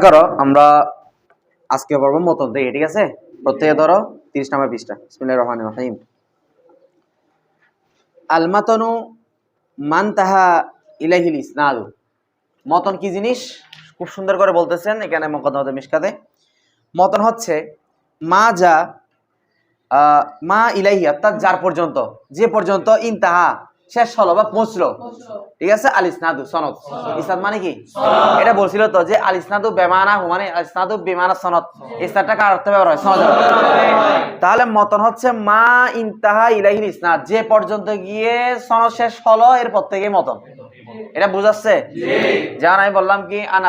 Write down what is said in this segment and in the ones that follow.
করো আমরা আজকে পড়বো মতন থেকে, ঠিক আছে? প্রত্যেকে ধরো 30 নম্বর পৃষ্ঠা। বিসমিল্লাহির রহমানির রহিম। আল মাতনু মান তাহা ইলাইহিল ইসনাদু। মতন কি জিনিস খুব সুন্দর করে বলতেছেন এখানে মুকদ্দমাতুল মিশকাতে। মতন হচ্ছে মা যা মা ইলাইহি, অর্থাৎ যার পর্যন্ত, যে পর্যন্ত ইনতাহা শেষ হলো বা পৌঁছলো, ঠিক আছে? আল ইসনাদু সনদ। ইসনাদ মানে কি? এটা বলছিল তো যে আল ইসনাদু বেমানা হু, মানে আল ইসনাদু বেমানা সনদ। ইসনাদটা কার অর্থে ব্যবহার হয়? সনদ। তাহলে মতন হচ্ছে মা ইনতাহা ইলাইহিল ইসনাদ, যে পর্যন্ত গিয়ে সনদ শেষ হলো এরপর থেকে মতন। এটা বুঝাচ্ছে? যেমন আমি বললাম কি আন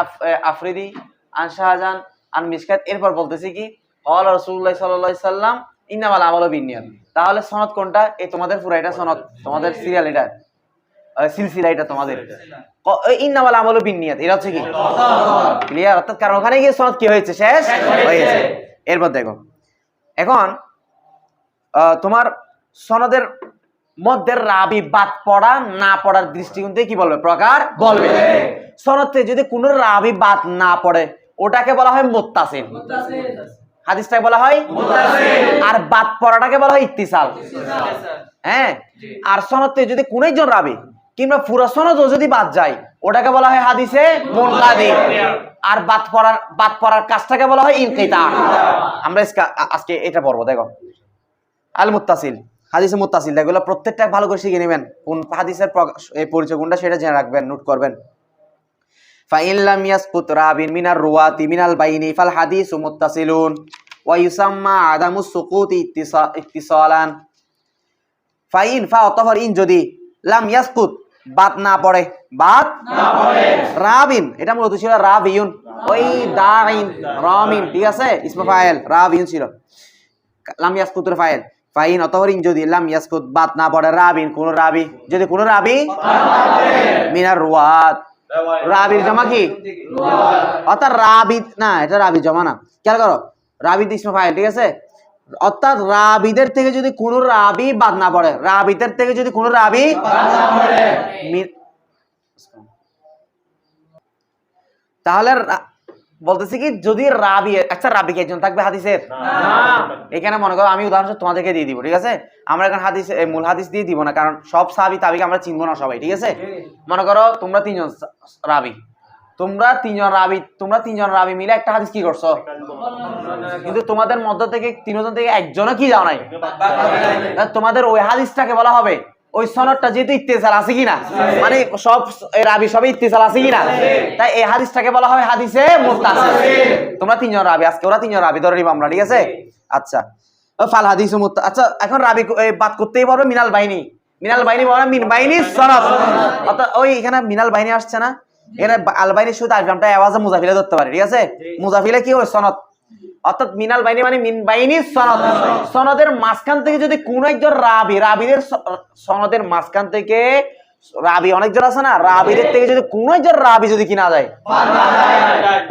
আফরিদি আন শাহজাহান আন মিশকাত, এরপর বলতেছি কি অল রাসূলুল্লাহ সাল্লাল্লাহু আলাইহি সাল্লাম ইন্নামাল আমালু বিন্নিয়াত। তাহলে সনদ কোনটা? এই তোমাদের পুরো এটা সনদ, তোমাদের সিরিয়াল, এটা সিলসিলা, এটা তোমাদের ইন্নামাল আমালু বিন্নিয়াত, এটা হচ্ছে কি ক্লিয়ার? অর্থাৎ কারণ ওখানে গিয়ে সনদ কি হয়েছে? শেষ হয়ে গেছে। এরপর দেখো, এখন তোমার সনদের মধ্যে রাবি বাদ পড়া না পড়ার দৃষ্টিকোণ থেকে কি বলবে? প্রকার বলবে। সনদে যদি কোনো রাবি বাদ না পড়ে ওটাকে বলা হয় মুত্তাসিল, হাদিসটাকে বলা হয় মুত্তাসিল, আর বাদ পড়াটাকে বলা হয় ইত্তিসাল। হ্যাঁ, আর সনদে যদি কোনো একজন রাবি কিংবা পুরো সনদও যদি বাদ যায় ওটাকে বলা হয় হাদিসে মুনকাদি, আর বাদ পড়ার কাজটাকে বলা হয় ইনকিতা। আমরা আজকে এটা পড়বো। দেখো আল মুত্তাসিল, হাদিসে মুত্তাসিল, এগুলো প্রত্যেকটা ভালো করে শিখে নেবেন। কোন হাদিসের পরিচয় কোনটা সেটা জেনে রাখবেন, নোট করবেন। ফাইন লাম ইয়াসকুত রাবিন মিনার রুওয়াতি মিনাল বাইনি ফাল হাদিসু মুত্তাসিলুন ওয়া ইউসাম্মা আদামুস সুকুতি ইত্তিসালান। ফাইন ফা অতঃপর ইন যদি লাম ইয়াসকুত বাদ না পড়ে, বাদ না পড়ে, রাবিন এটা মূলত ছিল রাবিউন, ওই দাইন রামিন, ঠিক আছে? ইসমে ফাইল রাবিউন ছিল, লাম ইয়াসকুতের ফাইল। ফাইন অতঃপর ইন যদি লাম ইয়াসকুত বাদ না পড়ে রাবিন, কোন রাবি, যদি কোন রাবি মিনার রুওয়াত, রাবির জমা কি? অর্থাৎ রাবি না, এটা রাবি জমা না, খেয়াল করো, রাবিদ ইসমে ফাইল, ঠিক আছে? অর্থাৎ রাবিদের থেকে যদি কোন রাবি বাদ না পড়ে, রাবিদের থেকে যদি কোন রাবি তাহলে বলতেছি কি যদি রাবি, আচ্ছা রাবি কি একজন থাকবে হাদিসের? এখানে মনে করো আমি উদাহরণ তোমাদেরকে দিয়ে দিব, ঠিক আছে? আমরা এখন হাদিস মূল হাদিস দিয়ে দিব না, কারণ সব সাহাবী তাবিকে আমরা চিনবো না সবাই, ঠিক আছে? মনে করো তোমরা তিনজন রাবি, তোমরা তিনজন রাবি মিলে একটা হাদিস কি করছো, কিন্তু তোমাদের মধ্য থেকে তিনজন থেকে একজনও কি যাও নাই, তোমাদের ওই হাদিসটাকে বলা হবে, ওই সনদটা যেহেতু ইত্তিসাল আছে কিনা, মানে সব রাবি সবই ইত্তিসাল আছে কিনা, তাই এই হাদিসটাকে বলা হয় হাদিসে মুত্তাসিল। তোমরা তিনজন রাবি, আজকে ওরা তিনজন রাবি ধরে নিব আমরা, ঠিক আছে? আচ্ছা, ফাল হাদিসু মুত্তাসিল। আচ্ছা, এখন রাবি বাদ করতেই পারবে মিনাল বাইনি, মিনাল বাইনি বলা মিন বাইনি সনদ, অর্থাৎ ওই এখানে মিনাল বাইনি আসছে না, এখানে আল বাইনি শুধু আসবে, আমরা আওয়াজে মুজাফিলে ধরতে পারি, ঠিক আছে? মুজাফিলে কি ওই সনদ, অর্থাৎ মিনাল বাইনি মানে মিন বাইনি সনদ, সনদের মাঝখান থেকে যদি কোন একজন রাবি, রাবিদের সনদের মাঝখান থেকে রাবি অনেকজন আছে না, রাবিদের থেকে যদি কোন একজন রাবি যদি কিনা যায়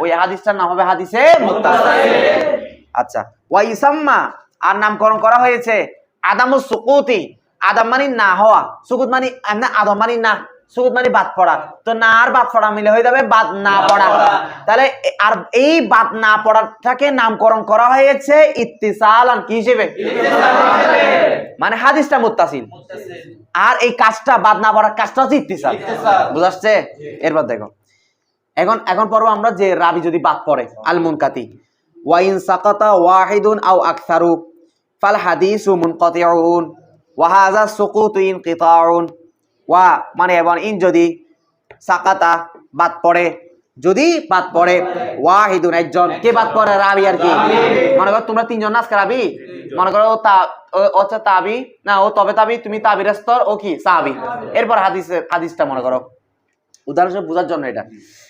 ওই হাদিসটার নাম হবে হাদিসে মুত্তাসিল। আচ্ছা, ওয়া ইসাম্মা আর নামকরণ করা হয়েছে আদামুস সুকুতি, আদাম মানে না হওয়া, সুকুত মানে আদম মানে না, সুকুত মানে বাদ পড়া, তো না আর বাদ পড়া মিলে হয়ে যাবে বাদ না পড়া। তাহলে আর এই বাদ না পড়াটাকে নামকরণ করা হয়েছে ইত্তিসালান, কি হিসেবে? মানে হাদিসটা মুত্তাসিল, আর এই কাজটা বাদ না পড়ার কাজটা হচ্ছে ইত্তিসাল। বুঝাচ্ছে? এরপর দেখো, এখন পড়বো আমরা যে রাবি যদি বাদ পড়ে, আল মুনকাতি ওয়া ইন সাকাতা ওয়াহিদুন আও আকসারু ফাল হাদিসু মুনকাতিউন ওয়া হাযা সুকুতু ইনকিতাউন। ওয়া মানে এবং ইন যদি সাকাতা বাদ পড়ে, যদি বাদ পড়ে ওয়াহিদুন একজন, কে বাদ পড়ে? রাবি আর কি। মনে করো তোমরা তিনজন না আজকে রাবি, মনে করো ও তাবি না, ও তবে তাবি, তুমি তাবির স্তর, ও কি সাহাবী। এরপর হাদিসটা মনে করো উদাহরণ বোঝার জন্য এটা।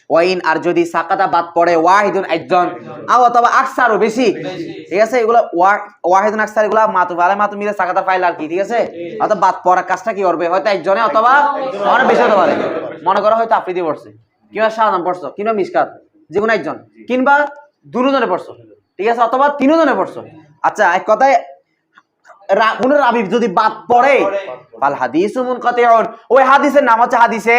ওয়াইন আর যদি সাকাতা বাদ পড়ে ওয়াহিদুন একজন, আও অথবা আকসারও বেশি, ঠিক আছে? এগুলো ওয়াহিদুন আকসার এগুলো মাতুফ আলাই মাতুফ মিলে সাকাতা ফাইল আর কি, ঠিক আছে? অথবা বাদ পড়ার কাজটা কি করবে? হয়তো একজনে অথবা অনেক বেশি হতে পারে। মনে করো হয়তো আফ্রিদি পড়ছে, কিংবা শাহজাহান পড়ছো, কিংবা মিশকাত, যে কোনো একজন, কিংবা দুজনে পড়ছো, ঠিক আছে? অথবা তিনজনে পড়ছো। আচ্ছা, এক কথায় কোন রাবি যদি বাদ পড়ে ফাল হাদিসু মুনকাতিউন, ওই হাদিসের নাম হচ্ছে হাদিসে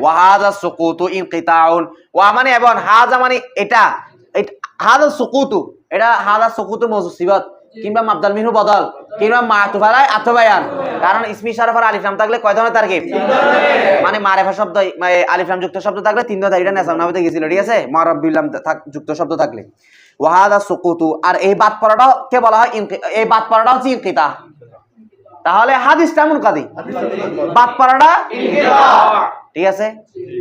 ওয়া হাযা সুকুতু ইনকিতাউন। ওয়া মানে এবং হাযা মানে এটা, হাযা সুকুতু, এটা হাযা সুকুতু মওজু সিফাত কিংবা মাবদাল মিনহু বদল কিংবা মাতুফ আলাই আতবায়ান। কারণ ইসমি ইশারা আর আলিফ লাম থাকলে কয় ধরনের তারকিব, মানে মারিফা শব্দ আলিফ লাম যুক্ত শব্দ থাকলে তিন ধরনের, এটা নাসাব নামতে গিয়েছিল, ঠিক আছে, মারাব্বিল লাম যুক্ত শব্দ থাকলে। ওয়া হাযা সুকুতু, আর এই বাদ পড়াটাও কে বলা হয়, এই বাদ পড়াটা হচ্ছে ইনকিতা। তাহলে হাদিসটা মুনকাতি, বাদ পড়াটা ইনকিতা, ঠিক আছে।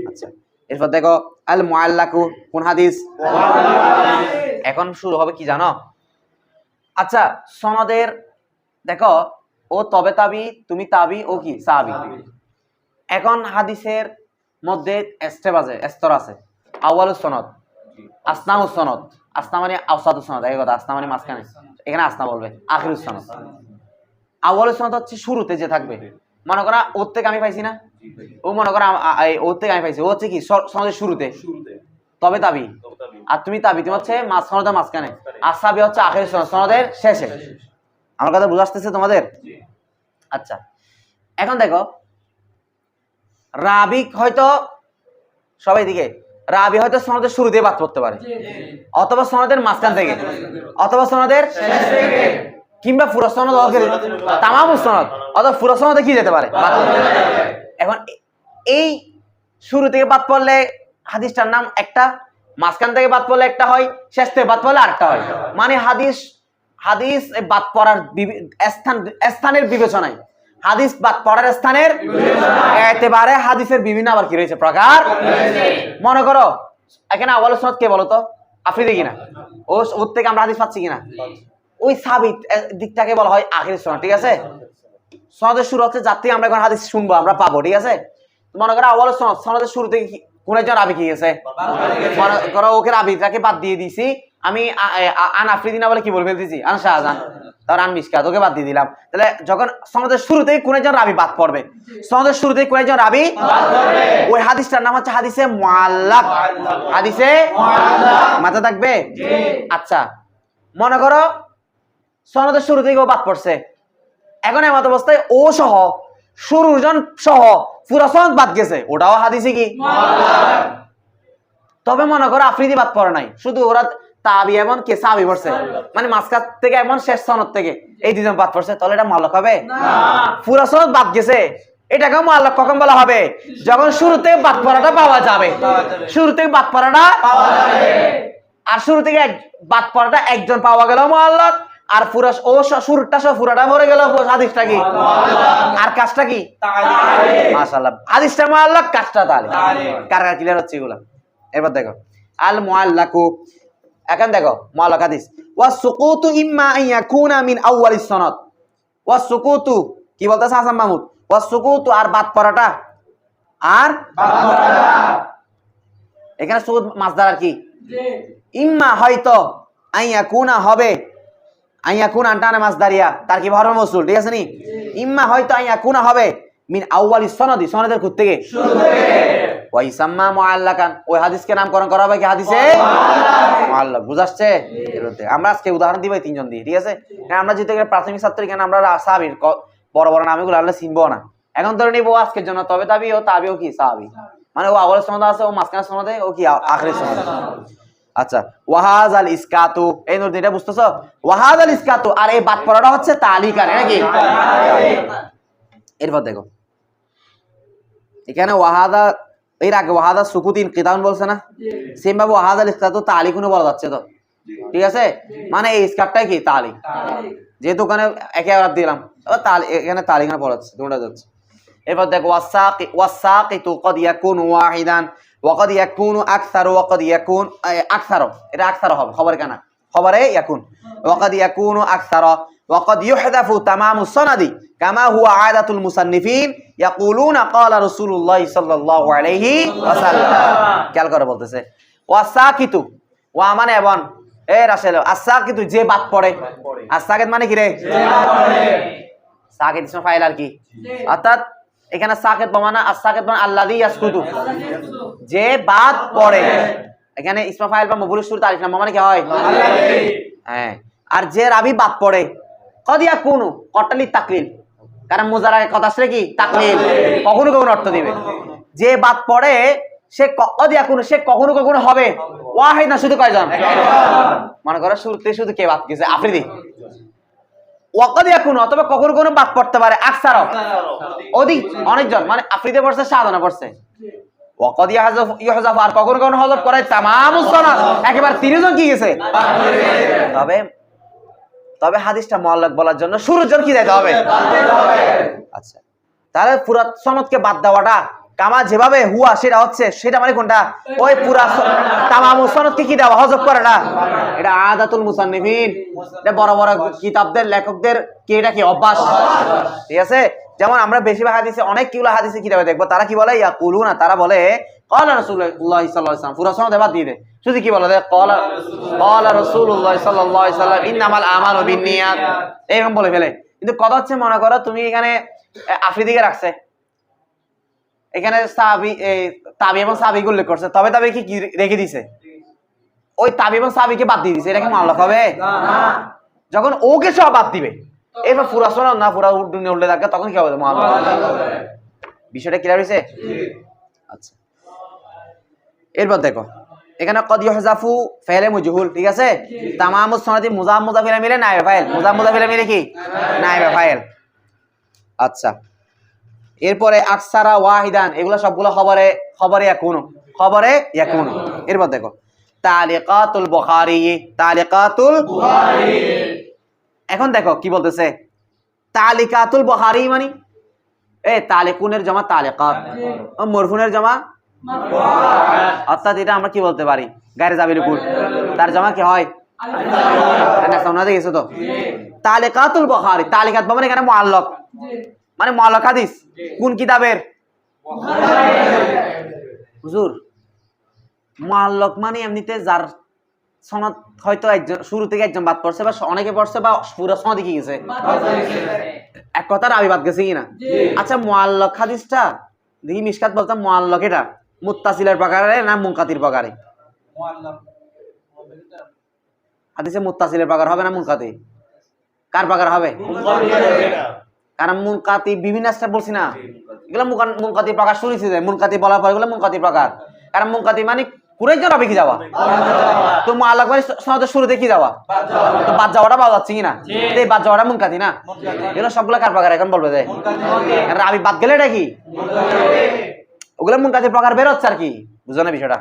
আচ্ছা, এরপর দেখো আল মুআল্লাকু, কোন হাদিস? এখন শুরু হবে কি জানো? আচ্ছা, সনদের দেখো, ও তবে তাবি, তুমি তাবি, ও কি সাহাবী। এখন হাদিসের মধ্যে স্তর আছে। আউয়ালুস সনদ, আসনাউস সনদ, আসনা মানে আওসাতুস সনদ, এই কথা, আসনা মানে মাঝখানে, এখানে আসনা বলবে। আখিরুস সনদ, আউয়ালুস সনদ হচ্ছে শুরুতে যে থাকবে। মনে করো ওর থেকে আমি পাইছি না, ও মনে করো ওর থেকে আমি পাইছি, ও হচ্ছে কি সনদের শুরুতে, তবে তাবি। আর তুমি তাবি, তুমি হচ্ছে সনদের মাঝখানে, আর সাবি হচ্ছে আখিরুস সনদ, সনদের শেষে। আমার কথা বুঝে আসতেছে তোমাদের? আচ্ছা, এখন দেখো, রাবি হয়তো সবাই দিকে, রাবি হয়তো সনদের শুরুতে বাদ পড়তে পারে, অথবা সনদের মাঝখান থেকে, অথবা সনদের কিংবা পুরো সনদ, তামামুস সনদ, অথবা পুরো সনদে কি যেতে পারে, এখন এই শুরু থেকে বাদ পড়লে হাদিসটার নাম একটা, মাঝখান থেকে বাদ পড়লে একটা হয়, শেষ থেকে বাদ পড়লে আরেকটা হয়। মানে হাদিস বাদ পড়ার স্থানের বিবেচনায়, হাদিস বাদ পড়ার স্থানের এতেবারে হাদিসের বিভিন্ন আবার কি রয়েছে প্রকার। মনে করো এখানে আউয়ালুস সনদ কে বলো তো, আফ্রিদি কিনা, ওর থেকে আমরা হাদিস পাচ্ছি কিনা, ওই সাবিত দিকটাকে বলা হয় আখিরুস সনদ, ঠিক আছে। সনদের শুরু হচ্ছে যার থেকে আমরা এখন হাদিস শুনবো, আমরা পাবো, ঠিক আছে। মনে করো আউয়ালুস সনদ, সনদের শুরু থেকে কোন একজন রাবি কি গেছে, মনে করো ওকে রাবিটাকে বাদ দিয়ে দিছি আমি, আন আফ্রিদি না বলে কি বলে ফেলতেছি, আন শাহজাহান, তার আন মিশকাত, ওকে বাদ দিয়ে দিলাম। তাহলে যখন সনদের শুরুতেই কোন একজন রাবি বাদ পড়বে, সনদের শুরুতেই কোন একজন রাবি বাদ পড়বে, ওই হাদিসটার নাম হচ্ছে হাদিসে মুআল্লাক, হাদিসে মুআল্লাক, মাথা থাকবে। আচ্ছা, মনে করো সনদের শুরুতেই ও বাদ পড়ছে, এখন এমন অবস্থায় ও সহ শুরুর জন সহ পুরো সনদ বাদ গেছে, ওটাও হাদিসে কি মুআল্লাক। তবে মনে করো আফ্রিদি বাদ পড়ে নাই, শুধু ওরা তাবি এবং কে সাহাবী পড়ছে, মানে মাঝখান থেকে এবং শেষ সনদ থেকে এই দুজন বাদ পড়ছে, তাহলে এটা মুআল্লাক হবে না। পুরো সনদ বাদ গেছে, এটাকে মুআল্লাক কখন বলা হবে? যখন শুরুতে বাদ পড়াটা পাওয়া যাবে, শুরু থেকে বাদ পড়াটা পাওয়া যাবে, আর শুরু থেকে বাদ পড়াটা একজন পাওয়া গেল মুআল্লাক, আর পুরো ও শুরুটা সব পুরোটা ভরে গেল, হাদিসটা কি মুআল্লাক, আর কাজটা কি তালিক। মাশাআল্লাহ, হাদিসটা মুআল্লাক, কাজটা তালিক। কার ক্লিয়ার হচ্ছে এগুলা? এবার দেখো আল মুআল্লাকু, এখন দেখো মুআল্লাক হাদিস, ওয়া সুকুতু ইম্মা আন ইয়াকুনা মিন আউয়ালিস সনদ। ওয়া সুকুতু কি বলতেছে হাসান মাহমুদ? ওয়া সুকুতু, আর বাদ পড়াটা, আর বাদ পড়াটা, এখানে সুকুত মাসদার আর কি, ইম্মা হয়তো, আন ইয়াকুনা হবে, আন ইয়াকুনা আনটানে মাসদারিয়া, তার কি বহর মৌসুল, ঠিক আছে নি, ইম্মা হয়তো আন ইয়াকুনা হবে মিন আউয়ালিস সনদি, সনদের খুদ থেকে, শুরু থেকে, ওয়া ইসাম্মা মুআল্লাকান, ওই হাদিসকে নামকরণ করা হবে কি হাদিসে মুআল্লাক। বুঝাচ্ছে? আমরা আজকে উদাহরণ দিই তিনজন দিয়ে, ঠিক আছে। আমরা যেহেতু প্রাথমিক ছাত্র, এখানে আমরা সাহাবীর বড় বড় নামগুলো আমরা চিনবো না। এখন ধরে নিব আজকের জন্য তবে তাবি, ও তাবিও কি সাহাবী, মানে ও আউয়ালের সনদ আছে, ও মাঝখানের সনদে, ও কি আখিরের সনদ। আচ্ছা, ওয়াহাজাল ইসকাতু, এই নূর এটা বুঝতেছো? ওয়াহাজাল ইসকাতু, আর এই বাদ পড়াটা হচ্ছে তালিকার, এটা কি? এরপর দেখো এখানে ওয়াহাদা, এর আগে ওয়াহাদা সুকুত ইনকিতাউন বলছে না, সেম ভাবে ওয়াহাজাল ইসকাতু তালিকুনও বলা যাচ্ছে তো, ঠিক আছে। মানে এই ইসকাতটাই কি তালিক, যেহেতু ওখানে একে আর দিলাম, এখানে তালিকানা পড়া যাচ্ছে, দুটোটা যাচ্ছে। এরপর দেখো ওয়াসাকিতু ক্বাদ ইয়াকুনু ওয়াহিদান ওয়া ক্বাদ ইয়াকুনু আকসারু ওয়া ক্বাদ ইয়াকুন আকসারু, এটা আকসারু হবে, খবরে কেনা, খবরে ইয়াকুন, ওয়া ক্বাদ ইয়াকুনু আকসারু ওয়া ক্বাদ ইউহদাফু তামামুস সনদি কামা হুয়া আদাতুল মুসান্নিফিন ইয়াকুলুনা ক্বালা রাসূলুল্লাহ সাল্লাল্লাহু আলাইহি ওয়াসাল্লাম। খেয়াল করে বলতেছে ওয়াসাকিতু, ওয়া মানে এবং, এ রাসেল, আসাকিতু যে বাদ পড়ে, আসাকিত মানে কি রে? যে বাদ পড়ে। সাকিত ইসমে ফাইল আর কি, অর্থাৎ এখানে সাকিত মানে আসাকিত মানে আল্লাযী ইয়াসকুতু, যে বাদ পড়ে। এখানে ইসমে ফাইল বা মফউলের শুরুতে আলিফ লাম মানে কি হয়? আল্লাযী। হ্যাঁ, আর যে রাবি বাদ পড়ে, কদ ইয়াকুনু কটালি তাকলিল, কারণ মুজারার কথা আসলে কি তাকলিল, কখনো কখনো অর্থ দিবে। যে বাদ পড়ে সে কদ ইয়াকুনু, সে কখনো কখনো হবে, ওয়াহিদ না শুধু কয়জন, মনে করো শুরুতে শুধু কে বাদ গেছে আফ্রিদি, ওয়াকাদ ইয়াকুনু অথবা কখনো কখনো বাদ পড়তে পারে আকসার, অধিক অনেকজন, মানে আফ্রিদি পড়ছে সাধনা পড়ছে, ওয়াকাদ ইহজাফ আর কখনো কখনো হযফ করে তামামুস সানাদ, একেবারে 30 জন কি গেছে। তবে হাদিসটা মুআল্লাক বলার জন্য শুরুর জন কি দিতে হবে। আচ্ছা, তাহলে পুরা সনদকে বাদ দেওয়াটা কামা যেভাবে হুয়া সেটা হচ্ছে, সেটা মানে কোনটা, ওই পুরা তামামুস সনদকে কি দেওয়া হযফ করে না, এটা আদাতুল মুসান্নিফিন, এটা বড় বড় কিতাবদের লেখকদের কি, এটা কি অভ্যাস, ঠিক আছে। যেমন আমরা বেশিরভাগ হাদিসে অনেকগুলো হাদিসে কিতাবে দেখবো তারা কি বলে, ইয়াকুলুনা, তারা বলে ক্বালা রাসূলুল্লাহ সাল্লাল্লাহু আলাইহি ওয়াসাল্লাম, পুরা সনদ বাদ দিয়ে দেয়, শুধু কি বলে ক্বালা রাসূলুল্লাহ সাল্লাল্লাহু আলাইহি ওয়াসাল্লাম ইন্নামাল আমালু বিন্নিয়াত, এরকম বলে ফেলে। কিন্তু কথা হচ্ছে, মনে করো তুমি এখানে আফ্রিদিকে রাখছে, এখানে সাহাবী তাবি এবং সাহাবীকে উল্লেখ করছে, তবে তবে কি রেখে দিছে, ওই তাবি এবং সাহাবীকে বাদ দিয়ে দিছে, এটা কি মুআল্লাক হবে না। যখন ওকে সব বাদ দিবে, এরপর পুরা সনদ না পুরা দুনিয়া উল্লেখ থাকে, তখন কি হবে, মুআল্লাক হবে। বিষয়টা ক্লিয়ার হইছে? আচ্ছা, এরপর দেখো এখানে কদ ইহজাফু ফাইলে মুজহুল, ঠিক আছে। তামামুস সনদি মুজাফ মুজাফিলা মিলে নাইবে ফাইল, মুজাফ মুজাফিলা মিলে কি নাইবে ফাইল। আচ্ছা, এরপরে আকসারা ওয়াহিদান, এগুলো সবগুলো খবরে ইয়াকুনু। এরপর দেখো তালিকাতুল বুখারী, এখন দেখো কি বলতেছে, তালিকাতুল বুখারী মানে তালিকুনের জমা তালিকাত, মরফুনের জমা অর্থাৎ এটা আমরা কি বলতে পারি, গায়রে জাবির কুল, তার জমা কি হয় না, শোনা দেখেছো তো। তালিকাতুল বুখারী, তালিকাত মানে এখানে মুআল্লাক, মানে মুআল্লাক হাদিস কোন কিতাবের, হুজুর মুআল্লাক মানে এমনিতে যার সনদ হয়তো একজন শুরু থেকে একজন বাদ পড়ছে, বা অনেকে পড়ছে, বা পুরো সনদ কি গেছে, এক কথা রাবি বাদ গেছে কিনা। আচ্ছা, মুআল্লাক হাদিসটা দেখি মিশকাত বলতাম, মুআল্লাক এটা মুত্তাসিলের প্রকারে না মুনকাতির প্রকারে, হাদিসে মুত্তাসিলের প্রকার হবে না মুনকাতি, কার প্রকার হবে, কারণ মুনকাতি বিভিন্ন স্টেপ বলছি না, এগুলো মুনকাতি প্রকার শুনেছি, মুনকাতি বলার পর এগুলো মুনকাতি প্রকার, কারণ মুনকাতি মানে পুরোই জন হবে কি যাওয়া, তো মুআল্লাক মানে সনদের শুরুতে কি যাওয়া, তো বাদ যাওয়াটা পাওয়া যাচ্ছে কিনা, এই বাদ যাওয়াটা মুনকাতি না, এগুলো সবগুলো কার প্রকার এখন বলবে, রাবি বাদ গেলে এটা কি, ওগুলো মুনকাতির প্রকার বের হচ্ছে আর কি, বুঝো না বিষয়টা।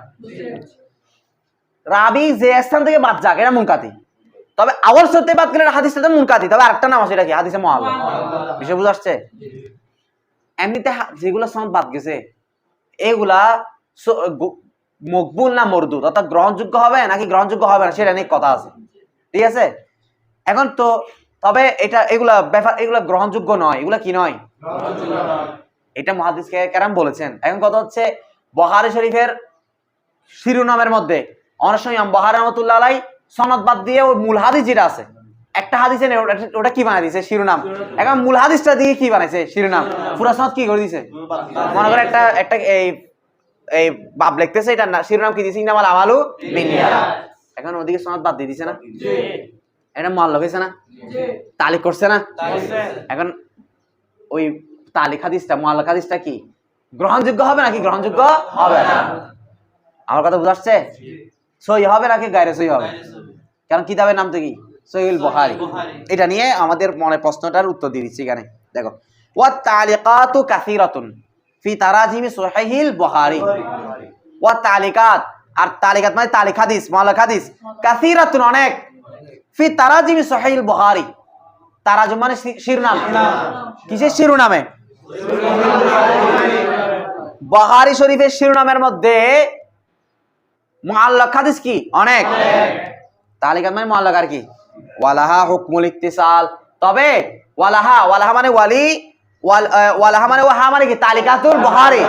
রাবি যে স্থান থেকে বাদ যাক এটা মুনকাতি, তবে আওয়াল সত্যি বাদ গেলে হাদিসটা মুনকাতি, তবে আরেকটা নাম আছে, এটা কি হাদিসে মুআল্লাক, বিষয় বুঝে আসছে। এমনিতে যেগুলো সনদ বাদ গেছে এগুলা মকবুল না মরদুদ, অর্থাৎ গ্রহণযোগ্য হবে নাকি গ্রহণযোগ্য হবে না সেটা নিয়ে কথা আছে, ঠিক আছে। এখন তো তবে এটা এগুলা ব্যাপার, এগুলা গ্রহণযোগ্য নয়, এগুলা কি নয়, এটা মুহাদ্দিস কেরাম বলেছেন। এখন কথা হচ্ছে বুখারী শরীফের শিরোনামের মধ্যে অনেক সময় ইমাম বুখারী রাহমাতুল্লাহ আলাইহি সনদ বাদ দিয়ে ওই মূল হাদিস যেটা আছে, একটা হাদিসে ওটা কি বানাই দিয়েছে শিরোনাম, এখন মূল হাদিসটা দিয়ে কি বানাইছে শিরোনাম, পুরো সনদ কি করে দিয়েছে, মনে করে একটা এই বাব লিখতেছে, এটা শিরোনাম কি দিয়েছে, ইন্নামাল আমালু বিন্নিয়াত, এখন ওদিকে সনদ বাদ দিয়ে দিয়েছে না, এটা মুআল্লাক হয়েছে না, তালিক করছে না, এখন ওই তালিক হাদিসটা মুআল্লাক হাদিসটা কি গ্রহণযোগ্য হবে নাকি গ্রহণযোগ্য হবে না, আমার কথা বুঝা আসছে, সহিহ হবে নাকি গায়রে সহিহ হবে, কারণ কিতাবের নাম তো কি সহিহুল বুখারী। এটা নিয়ে আমাদের মনে প্রশ্নটার উত্তর দিয়ে দিচ্ছি এখানে দেখো, ওয়া তালিকাতু কাসীরাতুন ফি তারাজিমি সহিহিল বুখারী, ওয়া তালিকাত, আর তালিকাত মানে তালিক হাদিস মুআল্লাক হাদিস, কাসীরাতুন অনেক, ফি তারাজিমি সহিহিল বুখারী, তারাজুম মানে শিরোনাম, কিসের শিরোনামে, বুখারী শরীফের শিরোনামের মধ্যে মুআল্লাক হাদিস কি অনেক, তালিকাত মানে মুআল্লাক আর কি, ওয়ালাহা হুকমুল ইত্তিসাল, তবে ওয়ালাহা মানে ওয়ালি, ওয়ালাহা মানে ওহা মানে কি তালিকাতুল বুখারী,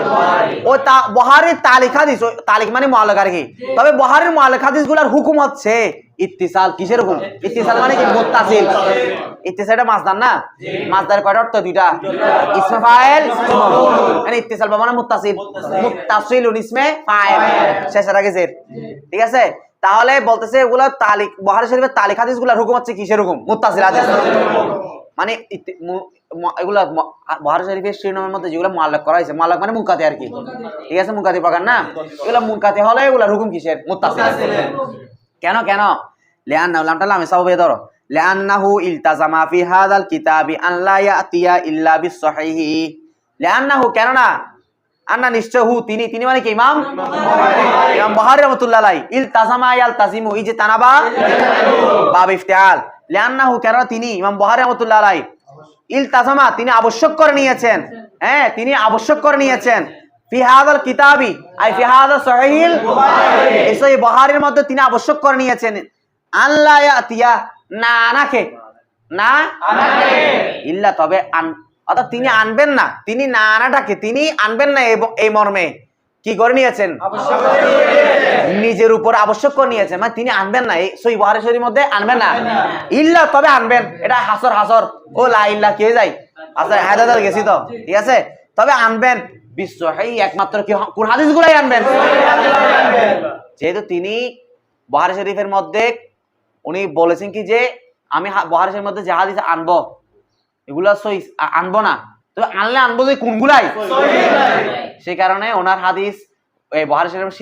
ও বুখারীর তালিক হাদিস, তালিক মানে মুআল্লাক আর কি, তবে বুখারীর মুআল্লাক হাদিসগুলোর হুকুম হচ্ছে ইত্তিসাল, কিসের হুকুম, ইত্তিসাল মানে কি মুত্তাসিল, ইত্তিসালটা মাসদার না, মাসদার কয়টা অর্থ, দুইটা, ইসমে ফাইল মানে ইত্তিসাল মানে মুত্তাসিল, মুত্তাসিলুন ইসমে ফাইল, শেষের আগে জের, ঠিক আছে। তাহলে বলতেছে এগুলা তালিক বুখারী শরীফের তালিক হাদিসগুলোর হুকুম হচ্ছে কিসের হুকুম, মুত্তাসিল হাদিস। মানে এগুলা বুখারী শরীফের শিরোনামের মধ্যে যেগুলো মুআল্লাক করা হয়েছে, মুআল্লাক মানে মুনকাতি আর কি, ঠিক আছে, মুনকাতি প্রকার না, এগুলো মুনকাতি হলে এগুলা হুকুম কিসের? মুত্তাসিল। কেন কেন? লিআন্নাহু লামটা লামে সাওবে ধরো, লিআন্নাহু ইলতাজামা ফি হাযাল কিতাবি আন লা ইয়াতিয়া ইল্লা বিস-সহিহি। লিআন্নাহু কেন না, আন্না নিশ্চয় হু তিনি, তিনি মানে কি? ইমাম বুখারী রাহমাতুল্লাহ আলাইহি। ইলতাজামা ইয়ালতাজিমু, এই যে তানাবা বাব ইফতিআল। লিআন্নাহু কেন তিনি, ইমাম বুখারী রাহমাতুল্লাহ আলাইহি, ইলতাজামা তিনি আবশ্যক করে নিয়েছেন, হ্যাঁ তিনি আবশ্যক করে নিয়েছেন, ফি হাযাল কিতাবি আই ফি হাযা সহিহিল বুখারী, এই সহিহ বুখারীর মধ্যে তিনি আবশ্যক করে নিয়েছেন, আল্লাহ ইয়াতিয়া না আনাকে, না আনাকে, ইল্লা তবে অর্থাৎ তিনি আনবেন না, তিনি না আনাটাকে তিনি আনবেন না, এই মর্মে কি করে নিয়েছেন? নিজের উপর আবশ্যক করে নিয়েছেন, মানে তিনি আনবেন না, এই সহিহ বুখারী শরীফের মধ্যে আনবেন না, ইল্লা তবে আনবেন, এটা হাসর হাসর ও লা ইল্লা কে যায়, আচ্ছা হায়দার গেছি তো, ঠিক আছে, তবে আনবেন বিশ্বহি, একমাত্র কি কোন হাদিসগুলাই আনবেন, যেহেতু তিনি বুখারী শরীফের মধ্যে উনি বলেছেন কি যে আমি বুখারী শরীফের মধ্যে যে হাদিস আনবো এগুলা সহিহ আনবো না, তবে আনলে আনবো যে কোনগুলাই, সেই কারণে ওনার হাদিস এই বুখারী শরীফের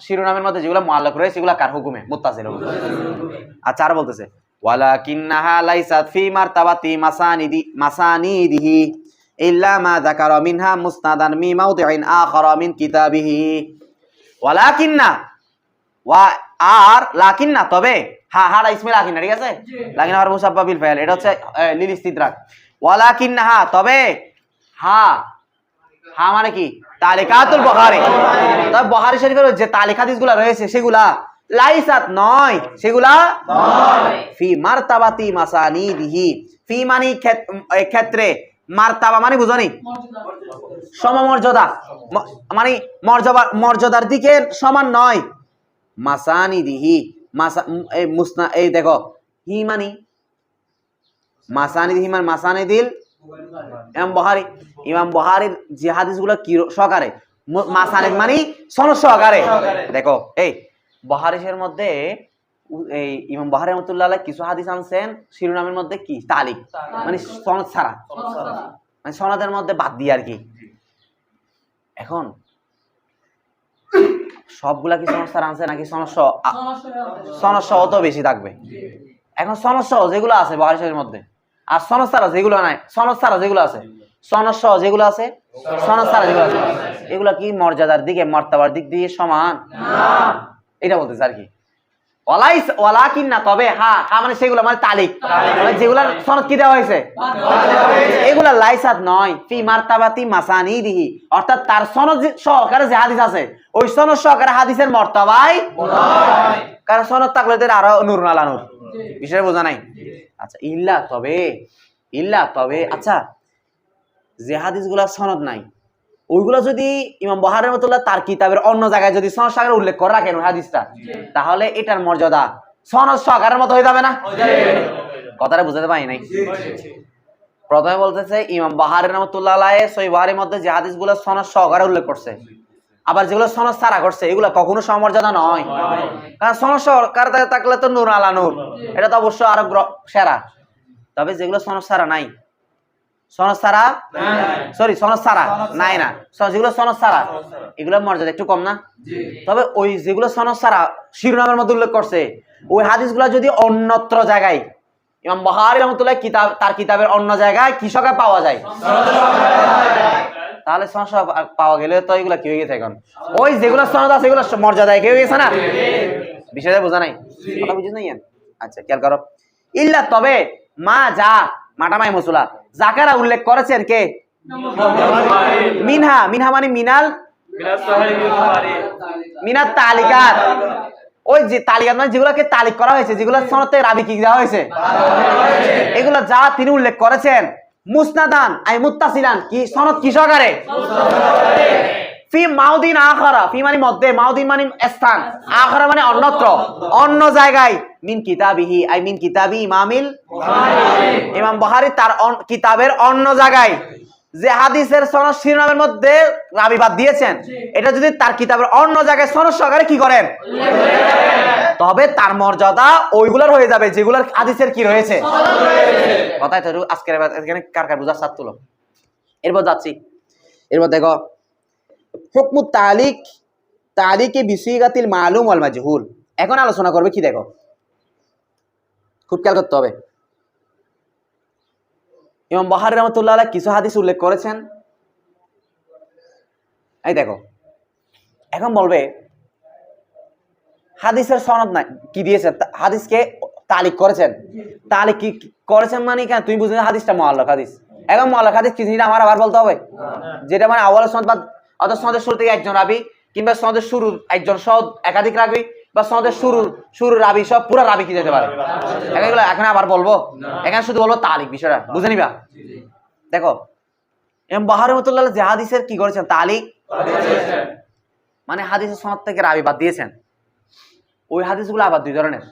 শিরোনামের মধ্যে যেগুলো মুআল্লাক রয়েছে সেগুলো কার হুকুমে? মুত্তাসিল হুকুমে। আচ্ছা আর বলতেছে ওয়ালাকিন্নাহা লাইসাত ফি মারতাবাতি মাসানিদিহি ইল্লা মা যাকারা মিনহা মুসনাদান মি মাওদিইন আখারা মিন কিতাবিহি। ওয়ালাকিন্না ওয়া আর লাকিন্না তবে, হাড়া ইসমে লাকিন্না, ঠিক আছে, লাকিন্না আর মুসাব্বা বিল ফাইল, এটা হচ্ছে লিল ইস্তিদরাক। ওয়ালাকিন্নাহা তবে, হা মানে কি? তালিকাতুল বুখারী, তবে বুখারী শরীফের যে তালিকা হাদিসগুলো রয়েছে সেগুলা লাইসাত নয়, সেগুলা নয়, ফি মারতাবাতি মাসানিদিহি, ফি মানে ক্ষেত্রে, মারতাবা মানে বুঝনি সমমর্যাদা, মানে মর্যাদার দিকে সমান নয়, মাসানিদিহি মুসনা, এই দেখো হি মানে মাসানিদিহি মানে মাসানিদিল ইমাম বুখারী, ইমাম বুখারীর যে হাদিসগুলো কি সহকারে, মাসানিদ মানে সনদ সহকারে, দেখো এই বুখারী শরীফের মধ্যে এই ইমাম বুখারী রাহমাতুল্লাহ আলাইহি কিছু হাদিস আনছেন শিরোনামের মধ্যে কি তালিক, মানে সনদ ছাড়া, মানে সনদের মধ্যে বাদ দিয়ে আর কি। এখন সবগুলা কি সনদ ছাড়া আনছে নাকি সনদ সহ তো বেশি থাকবে? এখন সনদ সহ যেগুলো আছে বুখারী শরীফের মধ্যে, আর সনদ ছাড়া যেগুলো নাই, সনদ ছাড়া যেগুলো আছে, সনদ সহ যেগুলো আছে, সনদ ছাড়া যেগুলো আছে, এগুলা কি মর্যাদার দিকে, মর্তাবার দিক দিয়ে সমান না, এটা বলতেছে আর কি। ওয়ালাকিন্না তবে, মানে সেগুলো মানে তালিক, মানে যেগুলা সনদ কি দেওয়া হয়েছে, এগুলা লাইসাত নয়, ফি মারতাবাতি মাসানিদিহি, অর্থাৎ তার সনদ সহকারে যে হাদিস আছে ওই সনদ সহকারে হাদিসের মর্তবায় নয়, কারণ সনদ থাকলে তো আরো নূর আলা নূর, বিষয় বোঝা নাই। আচ্ছা ইল্লা তবে আচ্ছা যে হাদিসগুলা সনদ নাই ওইগুলো যদি ইমাম বুখারী রাহমাতুল্লাহ তার কিতাবের অন্য জায়গায় যদি সনদ সহকারে উল্লেখ করে রাখেন ওই হাদিসটা, তাহলে এটার মর্যাদা সনদ সহকারের মতো হয়ে যাবে না? কথাটা বুঝাতে পারি নাই। প্রথমে বলতেছে ইমাম বুখারী রাহমাতুল্লাহ আলাইহি সহিহ বুখারীর মধ্যে যে হাদিসগুলো সনদ সহকারে উল্লেখ করছে, আবার যেগুলো সনদ ছাড়া করছে এগুলো কখনো সমর্যাদা নয়, কারণ সনদ সহকারে থাকলে তো নূর আলা নূর, এটা তো অবশ্য আরো সেরা। তবে যেগুলো সনদ ছাড়া নাই, সনদ ছাড়া নাই না, যেগুলো সনদ ছাড়া এগুলোর মর্যাদা একটু কম না? তবে ওই যেগুলো সনদ ছাড়া শিরোনামের মধ্যে উল্লেখ করছে ওই হাদিসগুলো যদি অন্যত্র জায়গায় ইমাম বুখারী রাহমাতুল্লাহ তার কিতাবের অন্য জায়গায় কি সহকারে পাওয়া যায়, তাহলে সনদ পাওয়া গেলে তো এগুলা কি হয়ে গেছে, এখন ওই যেগুলো সনদ আছে এগুলো মর্যাদায় কি হয়ে গেছে না? বিষয়টা বোঝা নাই, কথা বুঝিস নাই? আচ্ছা খেয়াল করো, ইল্লা তবে মা যা মাটা মাই মসুলা যাকারা উল্লেখ করেছেন কে? মিনহা মানে মিনাত তালিকাত, ওই যে তালিকাত মানে যেগুলোকে তালিক করা হয়েছে, যেগুলো সনদে রাবি কি দেওয়া হয়েছে, এগুলো যা তিনি উল্লেখ করেছেন মুসনাদান আই মুত্তাসিলান, কি সনদ কি সহকারে, ফি মাউদিন আখারা, ফি মানে মধ্যে, মাউদিন মানে স্থান, আখারা মানে অন্যত্র, অন্য জায়গায়, মিন কিতাবিহি আই মিন কিতাবি ইমাম বুখারী তার কিতাবের অন্য জায়গায়, যে হাদিসের সনদ শিরোনামের মধ্যে রাবি বাদ দিয়েছেন, এটা যদি তার কিতাবের অন্য জায়গায় সনদ সহকারে কি করেন, তবে তার মর্যাদা ওইগুলার হয়ে যাবে যেগুলার হাদিসের কি রয়েছে, কথাই তো। আজকের এখানে কার কার বুঝার সাথ তুলো। এরপর যাচ্ছি, এরপর দেখো হুকমুত তালিক, তালিকে বিসিগাতিল মালুম ওয়াল মাজহুল। এখন আলোচনা করবে কি, দেখো খুব খেয়াল করতে হবে। ইমাম বুখারী রাহমাতুল্লাহ আলাইহি কিছু হাদিস উল্লেখ করেছেন, এই দেখো এখন বলবে হাদিসের সনদ নাই কি দিয়েছেন, হাদিসকে তালিক করেছেন। তালিক কি করেছেন মানে কেন তুমি বুঝলে হাদিসটা মুআল্লাক হাদিস। এখন মুআল্লাক হাদিস কি জিনিস আমার আবার বলতে হবে, যেটা মানে আওয়াল সনদ বা অথবা সনদের শুরু থেকে একজন রাবি, কিংবা সনদের শুরু একজন সদ একাধিক রাবি, বা সনদের শুরু রাবি সব পুরো রাবি কি যেতে পারে, এগুলো এখন আবার বলবো। এখানে শুধু বলবো তালিক বিষয়টা বুঝে নিবা। দেখো ইমাম বুখারী রাহমাতুল্লাহ যে হাদিসের কি করেছেন তালিক, মানে হাদিসের সনদ থেকে রাবি বাদ দিয়েছেন। ওই হাদিসগুলো আবার দুই ধরনের,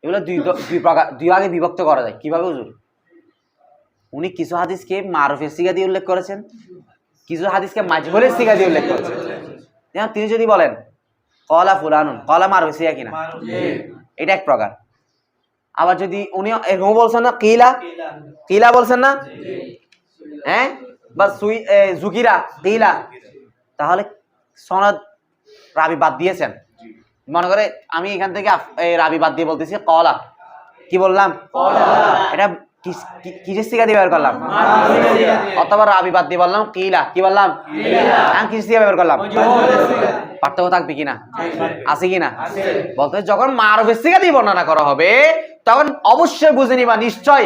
এগুলো দুই প্রকার, দুই ভাগে বিভক্ত করা যায়। কিভাবে হুজুর? উনি কিছু হাদিসকে মারুফের সিগা দিয়ে উল্লেখ করেছেন, কিছু হাদিসকে মাজহুলের সিগা দিয়ে উল্লেখ করেছেন। যেমন তিনি যদি বলেন কলা ফুলানুন, কলা মারুফের সিগা কিনা, এটা এক প্রকার। আবার যদি উনি এরকম বলছেন না কিলা, কিলা বলছেন না, হ্যাঁ, বা জুকিরা কিলা, তাহলে সনদ রাবি বাদ দিয়েছেন। মনে করে আমি এখান থেকে রাবি বাদ দিয়ে বলতেছি কলা, কি বললাম, এটা কিসের সিগা দিয়ে ব্যবহার করলাম, অথবা রাবি বাদ দিয়ে বললাম কিলা, কি বললাম, আমি কিসের সিগা ব্যবহার করলাম, পার্থক্য থাকবে কিনা, আছে কিনা বলতে। যখন মারুফের সিগা দিয়ে বর্ণনা করা হবে তখন অবশ্যই বুঝে নিবা নিশ্চয়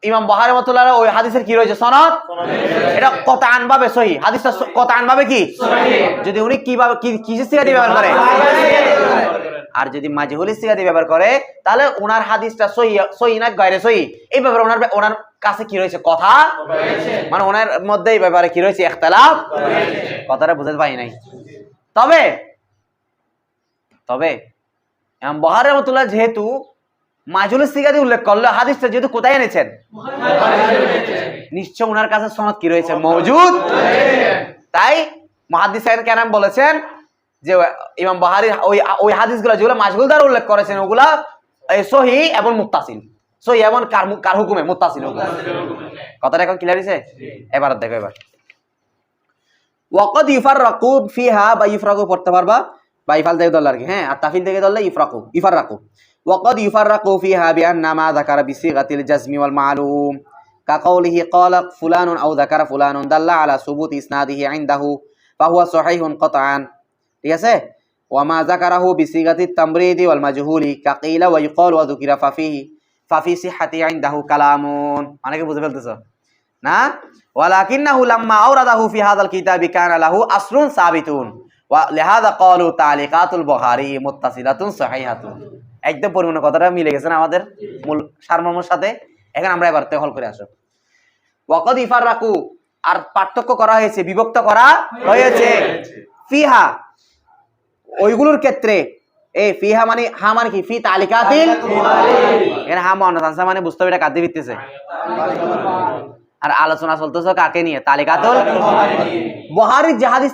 ইমাম বুখারী রাহমাতুল্লাহ ওই হাদিসের কি রয়েছে সনদ, এটা কতআন ভাবে সহিহ, হাদিসটা কতআন ভাবে কি সহিহ। যদি উনি কিভাবে কিসের সিগা দিয়ে ব্যবহার করে, আর যদি মাজহুলের সিগা দিয়ে ব্যবহার করে তাহলে ওনার হাদিসটা সহিহ না গায়রে সহিহ, এই ব্যাপারে ওনার কাছে কি রয়েছে কথা, মানে ওনার মধ্যে এই ব্যাপারে কি রয়েছে ইখতিলাফ। কথাটা বুঝতে পারি নাই। তবে ইমাম বুখারী রাহমাতুল্লাহ যেহেতু মাজহুলের সিগা দিয়ে উল্লেখ করলো, হাদিসটা যেহেতু কোথায় এনেছেন, নিশ্চয় ওনার কাছে সনদ কি রয়েছে, মওজুদ। তাই মুহাদ্দিসিন কেরাম বলেছেন যে ইমাম বুখারী ওই হাদিসগুলো যেগুলো মাজহুল দ্বারা উল্লেখ করেছেন ওগুলা সহিহ এবং মুত্তাসিল, সহিহ এবং কার হুকুমে, মুত্তাসিল হুকুমে। কথাটা এখন ক্লিয়ার হইছে? এবার দেখো, এবার ওয়াকাদ ইফাররাকু ফিহা, বা ইফরাকু পড়তে পারবা, বা ইফাল থেকে ধরলে আর কি, হ্যাঁ, আর তাফিল থেকে ধরলে ইফাররাকু। ওয়াকাদ ইফাররাকু ফিহা বিআন্না মা যাকারা বিসিগাতিল জাজমি ওয়াল মালুম কাকাউলিহি ক্বালা ফুলানুন আও যাকারা ফুলানুন দাল্লা আলা সুবুতি ইসনাদিহি ইনদাহু ফাহুয়া সহিহুন কতআন। ঠিক আছে? ওয়া মা যাকারাহু বিসিগাতিত তামরিদি ওয়াল মাজহুলি কাকিলা ওয়া ইউকাল ওয়া যুকিরা ফাফি সিহহাতি ইনদাহু কালামুন। অনেকে বুঝে ফেলতেছো না? ওয়ালাকিন্নাহু লাম্মা আওরাদাহু ফি হাযাল কিতাবি কানা লাহু আসলুন সাবিতুন ওয়া লিহাযা ক্বালু তালিকাতুল বুখারী মুত্তাসিলাতুন সহিহাতুন। একদম পরিপূর্ণ কথাটা মিলে গেছে না আমাদের মূল সারমর্মের সাথে। এখন আমরা এবার হল করে আসো। ওয়াকাদ ইফাররাকু, আর পার্থক্য করা হয়েছে, বিভক্ত করা হয়েছে, ফিহা ওইগুলোর ক্ষেত্রে। এই ফিহা মানে হা মানে কি, ফি তালিকাতিল বুখারী, এখানে হা মুআন্নাস আনসা মানে বুঝতে হবে এটা কাদের ভিত্তিতে। আর আলোচনা চলতেছে কাকে নিয়ে, তালিকাতুল বুখারীর যে হাদিস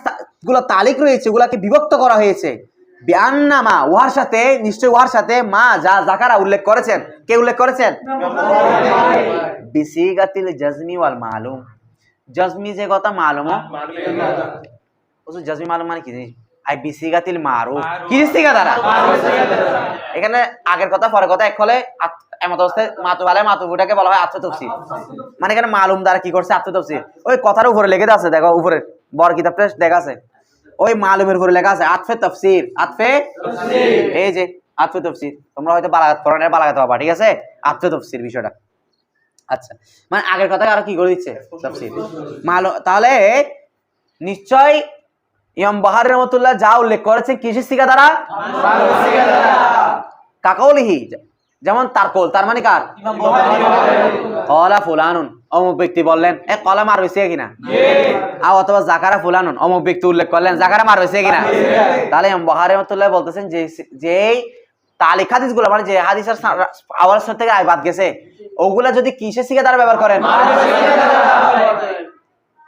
গুলো তালিক রয়েছে ওগুলাকে বিভক্ত করা হয়েছে বিআন্না মা, ওয়ার সাথে, নিশ্চয় ওয়ার সাথে মা যা যাকারা উল্লেখ করেছেন। কে উল্লেখ করেছেন? বিসিগাতিল জাজমি ওয়াল মালুম। জাজমি যে কথা, মালুম জাজমি মালুম মানে কি জিনিস, আই বিসিগাতিল মারুফ কি সিগা দ্বারা। এখানে আগের কথা পরের কথা এক হলে এমত অবস্থায় মাতুফটাকে বলা হয় আতফে তাফসীর। মানে এখানে মালুম দ্বারা কি করছে, আতফে তাফসীর। ওই কথার উপরে লেগে আছে, দেখো উপরে বড় কিতাবটা দেখা আছে, ওই মালুমের উপরে লেখা আছে আতফে তাফসীর, আতফে তাফসীর, এই যে আতফে তাফসীর। তোমরা হয়তো বালাগাত পড়ো না, বালাগাত পাবা, ঠিক আছে, আতফে তাফসীর বিষয়টা। আচ্ছা, মানে আগের কথা আরো কি করে দিচ্ছে, তাফসীর মালুম। তাহলে নিশ্চয় ইমাম বুখারী রাহমাতুল্লাহ যা উল্লেখ করেছেন কিসের সিগা দ্বারা, কাকাউলিহি, যেমন তার কল, তার মানে কার, ক্বালা ফুলানুন, অমুক ব্যক্তি বললেন। ক্বালা মার হইছে কিনা, আর অথবা যাকারা ফুলানুন, অমুক ব্যক্তি উল্লেখ করলেন, যাকারা মার হইছে কিনা। তাহলে ইমাম বুখারী রাহমাতুল্লাহ বলতেছেন যে তালিক হাদিসগুলো, মানে যে হাদিসের আওয়াজ থেকে বাদ গেছে, ওগুলা যদি কিসের সিগা দ্বারা ব্যবহার করেন,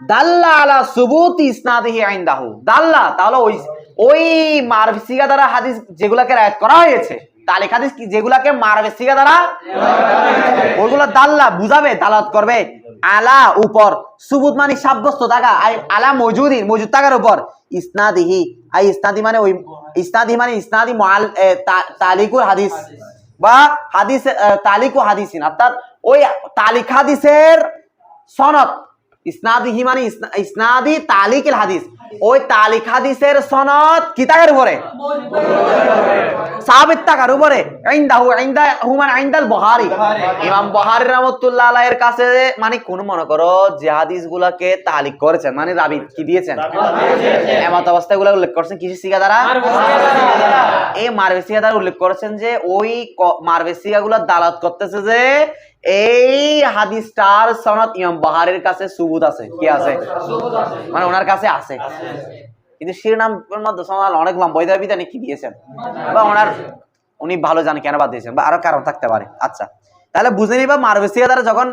দাল্লা আলা সুবুতি ইসনাদিহি ইনদাহু, দাল্লা তাহলে ওই মারফি সিগা দ্বারা হাদিস যেগুলাকে রায়াত করা হয়েছে, তালিক হাদিস যেগুলাকে মারফি সিগা দ্বারা ওইগুলো দাল্লা বুঝাবে, দালাত করবে আলা উপর, সুবুত মানে সাব্যস্ত থাকা, আলা মওজুদিন মওজুদ থাকার উপর, ইসনাদিহি ইসনাদি মানে ওই ইসনাদি মানে ইসনাদি মুআল তালিকুল হাদিস বা হাদিস তালিকু হাদিসিন, অর্থাৎ ওই তালিক হাদিসের সনদ, ইসনাদিহি মানে ইসনাদি তালিকুল হাদিস, ওই তালিক হাদিসের সনদ কি থাকার উপরে, সাবিত থাকার উপরে, ইনদাহু মানে ইনদাল বুখারী, ইমাম বুখারী রাহমাতুল্লাহ আলাইহির কাছে, মানে কোন মনে করো যে হাদিসগুলোকে তালিক করেছেন মানে রাবি কি দিয়েছেন, এমত অবস্থায় এগুলো উল্লেখ করেছেন কিসের সিগা দ্বারা, এই মারফি সিগা দ্বারা উল্লেখ করেছেন, যে ওই মারফি সিগাগুলো দালাত করতেছে যে এই হাদিসটার সনদ ইমাম বুখারীর কাছে সুবুত আছে, কি আছে, মানে ওনার কাছে আছে, কিন্তু শিরোনামের মধ্যে সনদ অনেক লম্বা, বৈধ বিধানে কি দিয়েছেন, বা উনি ভালো জানে কেন বাদ দিয়েছেন, বা আরো কারণ থাকতে পারে। আচ্ছা, তাহলে বুঝে নিবা মারফি সিগা দ্বারা যখন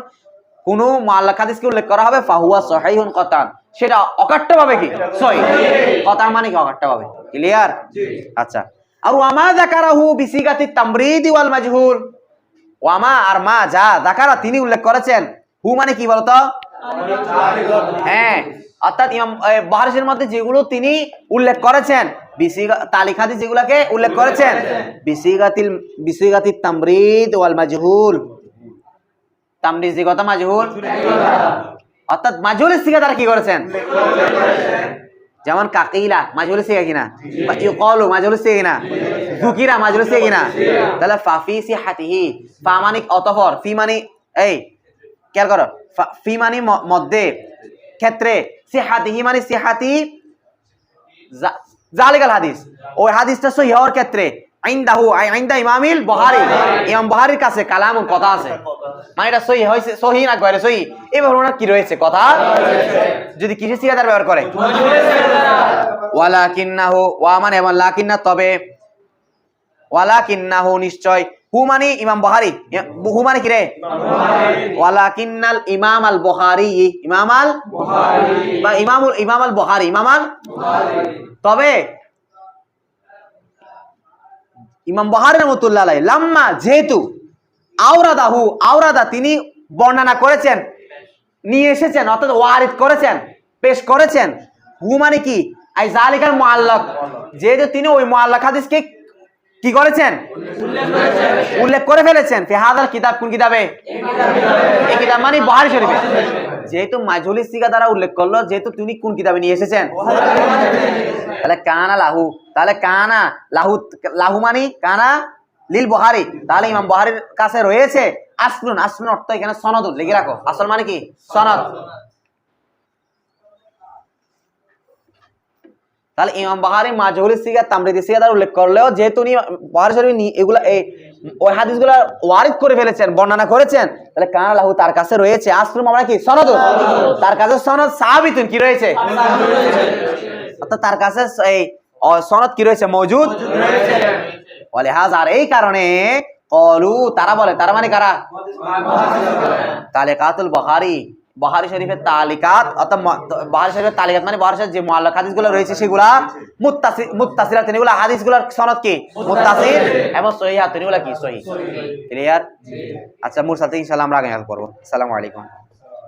কোনো মুআল্লাক হাদিসকে উল্লেখ করা হবে, ফাহুয়া সহিহুন কতান, সেটা অকাট্যভাবে কি সহিহ, কতান মানে কি অকাট্যভাবে, ক্লিয়ার? আচ্ছা, আর ওয়ামা যাকারাহু বিসিগাতি তামরিদি ওয়াল মাজহুল, ওয়ামা আর মা যা যাকারা তিনি উল্লেখ করেছেন, হু মানে কি বলতো, হ্যাঁ, অর্থাৎ ইমাম বুখারীর মধ্যে যেগুলো তিনি উল্লেখ করেছেন, তালিক হাদিস যেগুলোকে উল্লেখ করেছেন, বিসিগাতিত তামরিদ ওয়াল মাজহুল, তামরিদ জিগত মাজহুল, অর্থাৎ মাজহুলের সিগা দ্বারা কি করেছেন, যেমন কাকিলা মাজহুলের সিগা কিনা, বা ইউকালু মাজহুলের সিগা কিনা, যুকিরা মাজহুলের সিগা কিনা, তাহলে ফাফি সিহাতিহি, ফা মানে অতঃপর, ফি মানে এই খেয়াল করো, ফি মানে মধ্যে, ক্ষেত্রে, সিহাতিহি মানে সিহাতি জালিকাল হাদিস, ওই হাদিসটা সহিহ হওয়ার ক্ষেত্রে, ইনদাহু ইনদা ইমামিল বুখারী, ইমাম বুখারীর কাছে কালামুন কথা আছে, মানে এটা সহিহ হইছে, সহিহ না গয়রে সহিহ, এবার ওনার কি রয়েছে কথা, যদি কিসের সিগা দ্বারা ব্যবহার করে, ওয়ালাকিন্নাহু, ওয়া মানে এবং লাকিন্না তবে, ওয়ালাকিন্নাহু নিশ্চয়, হু মানে ইমাম বুখারী, হু মানে কি রে, ওয়ালাকিন্নাল ইমাম আল বুখারী, ইমাম আল বুখারী বা ইমাম আল বুখারী, ইমাম আল বুখারী, তবে ইমাম বুখারী রাহমাতুল্লাহ আলাইহি লাম্মা যেহেতু, আওরাদা তিনি বর্ণনা করেছেন, নিয়ে এসেছেন, অর্থাৎ ওয়ারিদ করেছেন, পেশ করেছেন, হু মানে কি আই জালিকাল মুআল্লাক, যেহেতু তিনি ওই মুআল্লাক হাদিসকে কি করেছেন, উল্লেখ করে ফেলেছেন, ফি হাদাল কিতাব, কোন কিতাবে, এই কিতাব মানে বুখারী শরীফে, যেহেতু মাজহুলের সিগা দ্বারা উল্লেখ করলো, যেহেতু তিনি কোন কিতাবে নিয়ে এসেছেন, তাহলে কানা লাহু, তাহলে কানা লাহু মানে কানা লিল বুখারী, তাহলে ইমাম বুখারীর কাছে রয়েছে আসলুন, আসলুন অর্থ এখানে সনদ, লিখে রাখো, আসল মানে কি সনদ, তাহলে ইমাম বুখারী মাজহুলের সিগা তামরিদি সিগা দ্বারা উল্লেখ করলেও, যেহেতু উনি বুখারী শরীফে এগুলা ওই হাদিসগুলো ওয়ারিদ করে ফেলেছেন, বর্ণনা করেছেন, তাহলে কানা লাহু তার কাছে রয়েছে আসলুন মানে কি সনদ, তার কাছে সনদ সাবিতুন কি রয়েছে, অর্থাৎ তার কাছে এই সনদ কি রয়েছে, মওজুদ রয়েছে, ওয়ালি হাযার এই কারণে ক্বালু তারা বলে, তারা মানে কারা, তালিকাতুল বুখারী, বুখারী শরীফের তালিকাত, অর্থাৎ বুখারী শরীফের তালিকাত মানে বুখারী শরীফে যে মুআল্লাক হাদিসগুলো রয়েছে সেগুলা মুত্তাসিলাত, এগুলা হাদিসগুলোর সনদ কি মুত্তাসিল, এবং সহিহাত এগুলা কি সহিহ, ক্লিয়ার? আচ্ছা, মুরসাল থেকে ইনশাআল্লাহ আমরা আগে হেল্প করব। আসসালামু আলাইকুম।